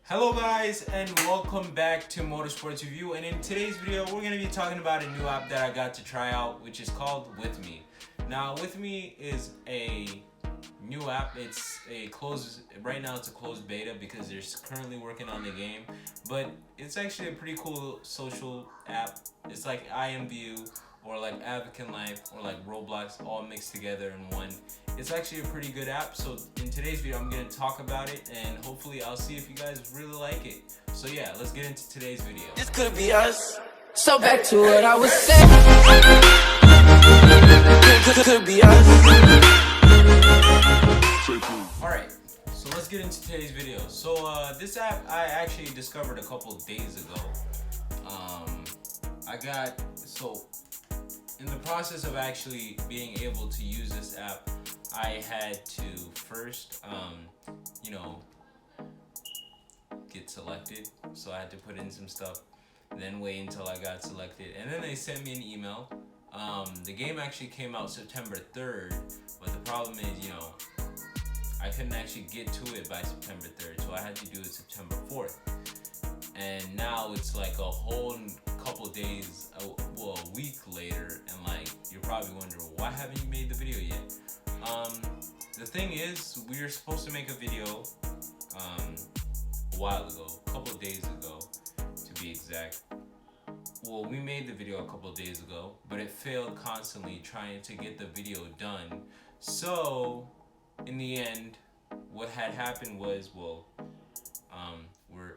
Hello guys and welcome back to Motorsports Review, and in today's video we're going to be talking about a new app that I got to try out, which is called WithMe. Now WithMe is a new app. Right now it's a closed beta because they're currently working on the game, but it's actually a pretty cool social app. It's like IMView or like Advocate Life or like Roblox all mixed together in one. It's actually a pretty good app, so in today's video I'm going to talk about it and hopefully I'll see if you guys really like it. So yeah, let's get into today's video. This could be us. So back to what I was saying. Could be us. Alright, so let's get into today's video. So this app I actually discovered a couple days ago. In the process of actually being able to use this app, I had to first, get selected. So I had to put in some stuff, then wait until I got selected, and then they sent me an email. The game actually came out September 3rd, but the problem is, I couldn't actually get to it by September 3rd, so I had to do it September 4th. And now it's like a whole couple days, a week later, and like you're probably wondering, why haven't you made the video yet? The thing is, we were supposed to make a video a while ago, a couple of days ago to be exact. Well, we made the video a couple of days ago, but it failed constantly trying to get the video done. So in the end, what had happened was,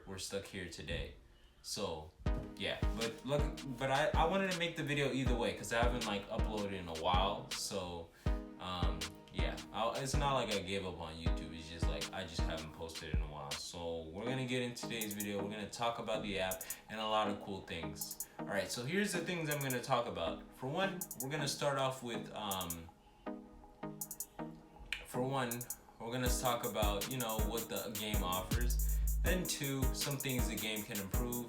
we're stuck here today. So yeah, but I wanted to make the video either way because I haven't like uploaded in a while. So yeah, it's not like I gave up on YouTube. It's just like I just haven't posted in a while. So we're gonna get in today's video. We're gonna talk about the app and a lot of cool things. All right, so here's the things I'm gonna talk about. For one, we're gonna start off with we're gonna talk about what the game offers. Then 2, some things the game can improve,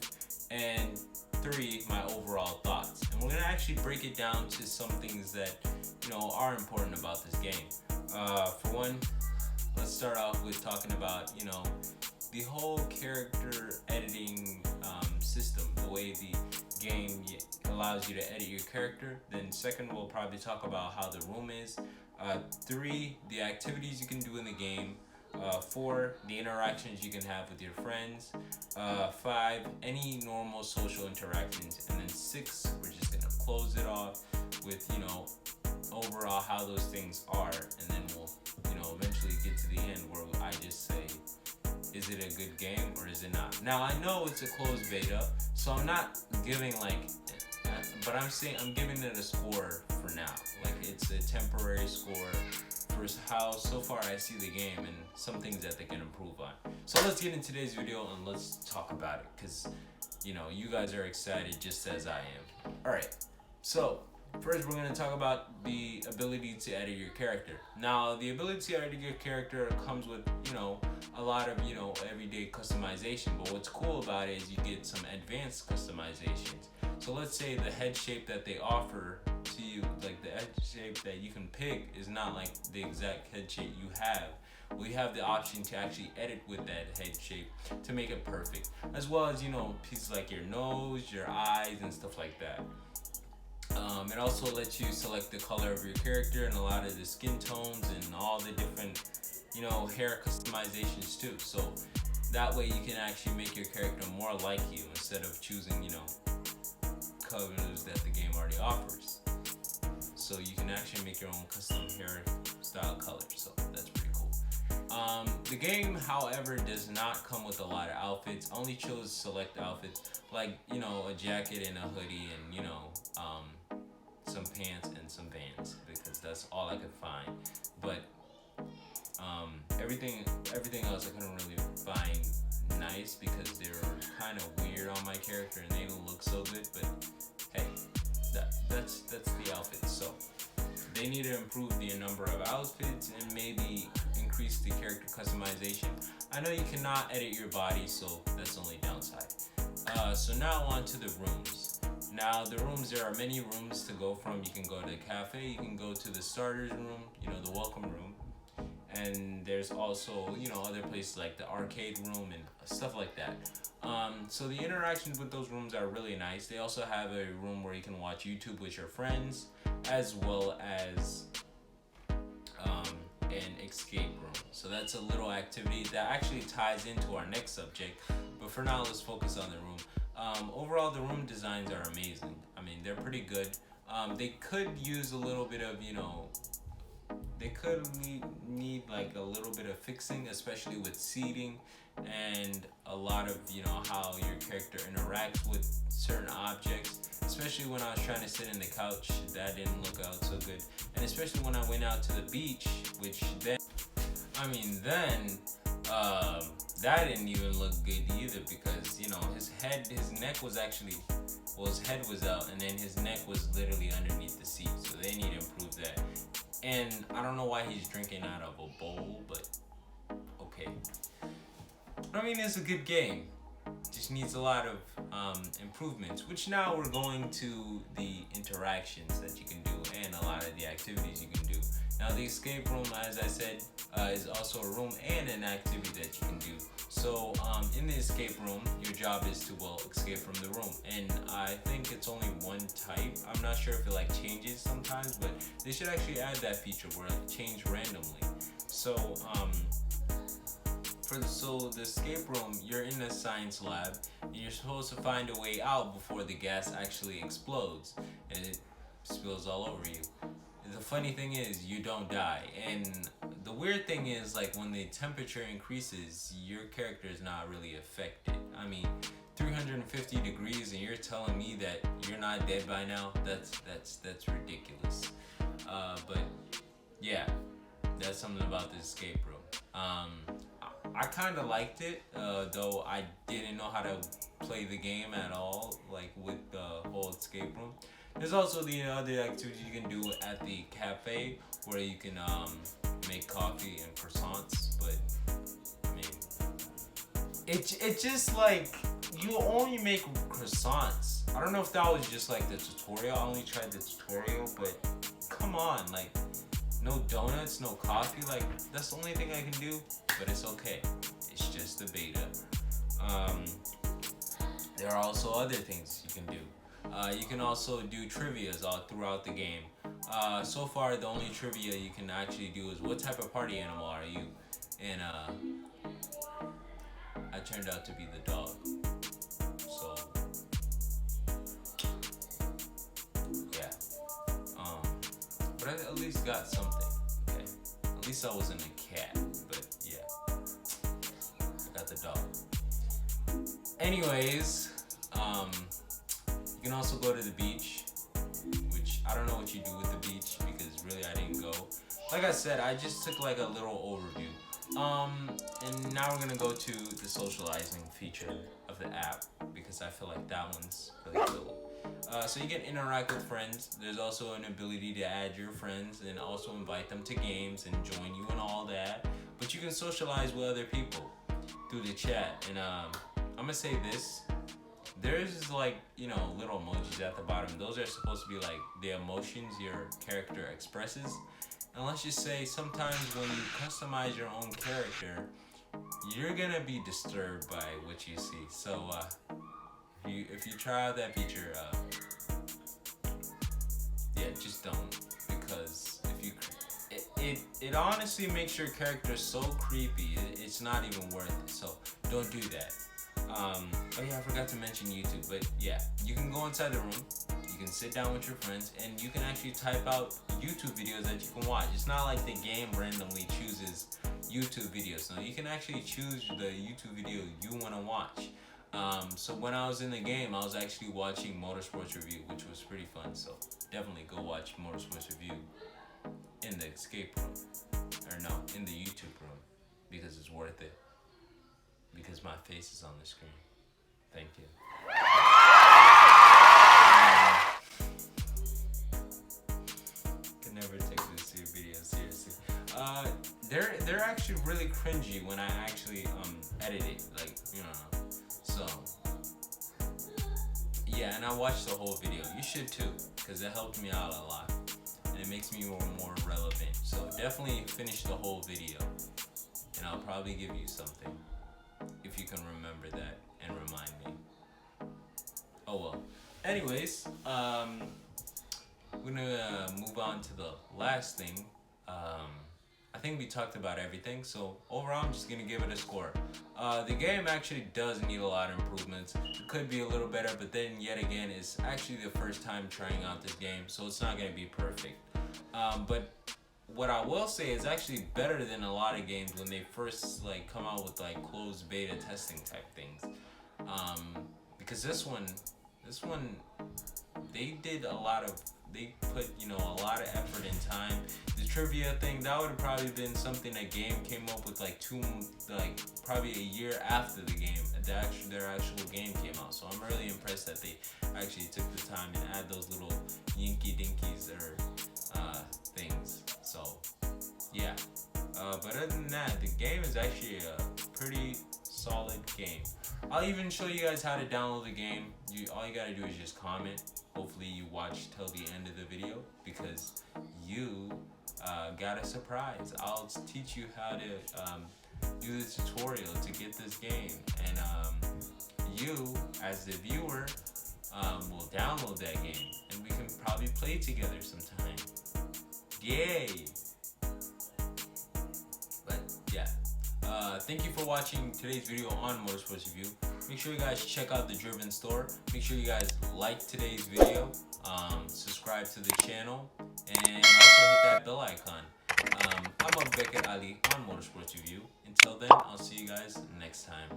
and 3, my overall thoughts. And we're gonna actually break it down to some things that are important about this game. For one, let's start off with talking about the whole character editing system, the way the game allows you to edit your character. Then second, we'll probably talk about how the room is. 3, the activities you can do in the game. 4, the interactions you can have with your friends. 5, any normal social interactions. And then 6, we're just gonna close it off with overall how those things are, and then we'll eventually get to the end where I just say, is it a good game or is it not? Now I know it's a closed beta, so I'm not giving but I'm giving it a score for now. Like it's a temporary score for how so far I see the game and some things that they can improve on. So let's get into today's video and let's talk about it, because you guys are excited just as I am. Alright, so first we're going to talk about the ability to edit your character. Now the ability to edit your character comes with a lot of everyday customization, but what's cool about it is you get some advanced customizations. So let's say the head shape that they offer to you, like the head shape that you can pick, is not like the exact head shape you have. We have the option to actually edit with that head shape to make it perfect, as well as pieces like your nose, your eyes, and stuff like that. It also lets you select the color of your character and a lot of the skin tones and all the different hair customizations too. So that way you can actually make your character more like you instead of choosing colors that the game already offers. So you can actually make your own custom hair style colors. So that's pretty cool. The game, however, does not come with a lot of outfits. I only chose select outfits like a jacket and a hoodie and some pants and some Vans, because that's all I could find. But everything else I couldn't really find nice because they were kind of weird on my character and they don't look so good. But hey, that's the outfits. So they need to improve the number of outfits and maybe increase the character customization. I know you cannot edit your body, so that's the only downside. So now on to the rooms. Now the rooms, there are many rooms to go from. You can go to the cafe, you can go to the starters room, the welcome room. And there's also, other places like the arcade room and stuff like So the interactions with those rooms are really nice. They also have a room where you can watch YouTube with your friends, as well as an escape room. So that's a little activity that actually ties into our next subject. But for now, let's focus on the room. Overall, the room designs are amazing. I mean, they're pretty good. They could use a little bit of, they could need like a little bit of fixing, especially with seating and a lot of, how your character interacts with certain objects. Especially when I was trying to sit in the couch, that didn't look out so good. And especially when I went out to the beach, which then that didn't even look good either, because his neck was actually, his head was out, and then his neck was literally underneath the seat. So they need to improve that. And I don't know why he's drinking out of a bowl, but okay. I mean, it's a good game. Just needs a lot of improvements, which now we're going to the interactions that you can do and a lot of the activities you can do. Now the escape room, as I said, is also a room and an activity that you can do. So in the escape room, your job is to, escape from the room. And I think it's only one type. I'm not sure if it changes sometimes, but they should actually add that feature where it changes randomly. So the escape room, you're in a science lab and you're supposed to find a way out before the gas actually explodes and it spills all over you. The funny thing is, you don't die. And the weird thing is, when the temperature increases, your character is not really affected. I mean, 350 degrees and you're telling me that you're not dead by now? That's ridiculous. But yeah, that's something about the escape room. I kind of liked it, though I didn't know how to play the game at all, with the whole escape room. There's also the other activities you can do at the cafe, where you can make coffee and croissants. But I mean, it's just you only make croissants. I don't know if that was just the tutorial. I only tried the tutorial, but come on, no donuts, no coffee. That's the only thing I can do. But it's okay. It's just the beta. There are also other things you can do. You can also do trivias all throughout the game. So far, the only trivia you can actually do is, what type of party animal are you? And I turned out to be the dog. So yeah. But I at least got something. Okay. At least I wasn't a cat. But yeah, I got the dog. Anyways, you can also go to the beach, which I don't know what you do with the beach, because really I didn't go. Like I said, I just took a little overview. And now we're gonna go to the socializing feature of the app, because I feel like that one's really cool. So you can interact with friends. There's also an ability to add your friends and also invite them to games and join you and all that. But you can socialize with other people through the chat. And I'm gonna say this. There's little emojis at the bottom. Those are supposed to be the emotions your character expresses. And let's just say, sometimes when you customize your own character, you're gonna be disturbed by what you see. So if you try out that feature, just don't, because it honestly makes your character so creepy. It's not even worth it. So don't do that. Oh yeah, I forgot to mention YouTube, but yeah, you can go inside the room, you can sit down with your friends, and you can actually type out YouTube videos that you can watch. It's not like the game randomly chooses YouTube videos. No, you can actually choose the YouTube video you want to watch. So when I was in the game, I was actually watching Motorsports Review, which was pretty fun. So definitely go watch Motorsports Review in the escape room, or no, in the YouTube room, because it's worth it. Because my face is on the screen. Thank you. Can never take this video seriously. They're actually really cringy when I actually edit it, So yeah, and I watched the whole video. You should too, because it helped me out a lot, and it makes me more relevant. So definitely finish the whole video, and I'll probably give you something if you can remember that and remind me. Oh well. Anyways, we're gonna move on to the last thing. I think we talked about everything, so overall, I'm just gonna give it a score. The game actually does need a lot of improvements. It could be a little better, but then yet again, it's actually the first time trying out this game, so it's not gonna be perfect. But what I will say is actually better than a lot of games when they first like come out with like closed beta testing type things. Because this one, they did a lot of, they put a lot of effort and time. The trivia thing, that would have probably been something that game came up with like probably a year after the game, their actual game came out. So I'm really impressed that they actually took the time and add those little yinky dinkies or things. So yeah, but other than that, the game is actually a pretty solid game. I'll even show you guys how to download the game. All you gotta do is just comment. Hopefully you watch till the end of the video because you got a surprise. I'll teach you how to do the tutorial to get this game, and you as the viewer will download that game and we can probably play together sometime. Yay! But yeah, thank you for watching today's video on Motorsports Review. Make sure you guys check out the Driven store. Make sure you guys like today's video, subscribe to the channel, and also hit that bell icon. I'm Abubakar Ali on Motorsports Review. Until then, I'll see you guys next time.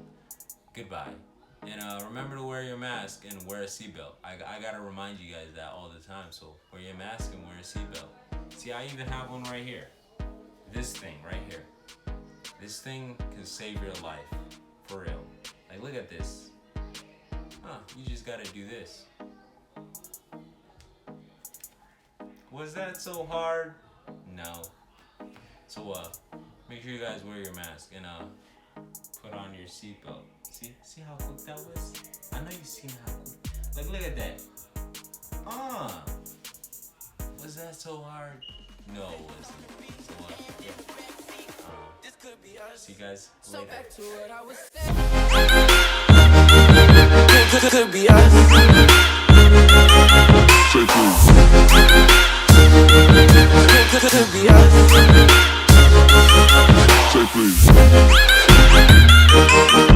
Goodbye. And remember to wear your mask and wear a seatbelt. I gotta remind you guys that all the time, so wear your mask and wear a seatbelt. See, I even have one right here. This thing right here. This thing can save your life. For real. Like, look at this. You just gotta do this. Was that so hard? No. So, make sure you guys wear your mask and, put on your seatbelt. See how quick that was? I know you've seen how quick. Like, look at that. Was that so hard? No, it wasn't. So, yeah. See you guys So later. back to what I was saying. Could be us. Could be us. Say please.